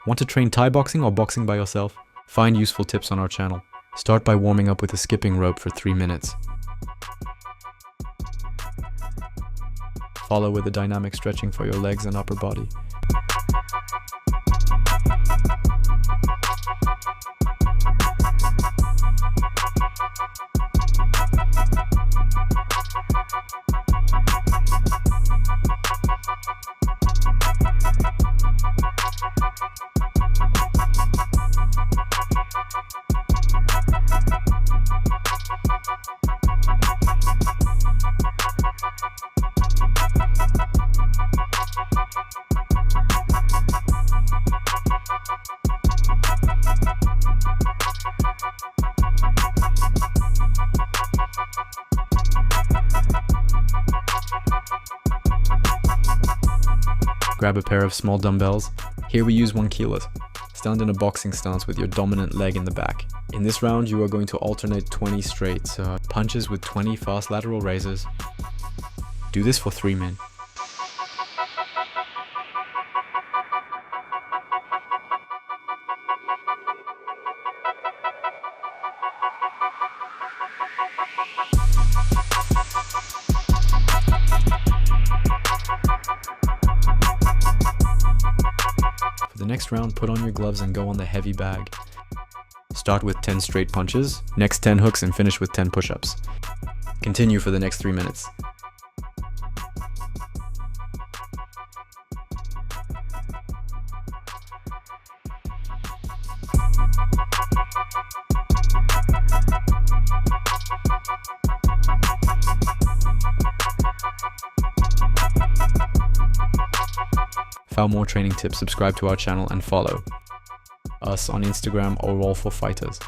Want to train Thai boxing or boxing by yourself? Find useful tips on our channel. Start by warming up with a skipping rope for 3 minutes. Follow with a dynamic stretching for your legs and upper body. Grab a pair of small dumbbells. Here we use 1 kilo. Stand in a boxing stance with your dominant leg in the back. In this round, you are going to alternate 20 straight punches with 20 fast lateral raises. Do this for 3 minutes. For the next round, put on your gloves and go on the heavy bag. Start with 10 straight punches, next 10 hooks, and finish with 10 push-ups. Continue for the next 3 minutes. For more training tips, subscribe to our channel and follow us on Instagram or All for Fighters.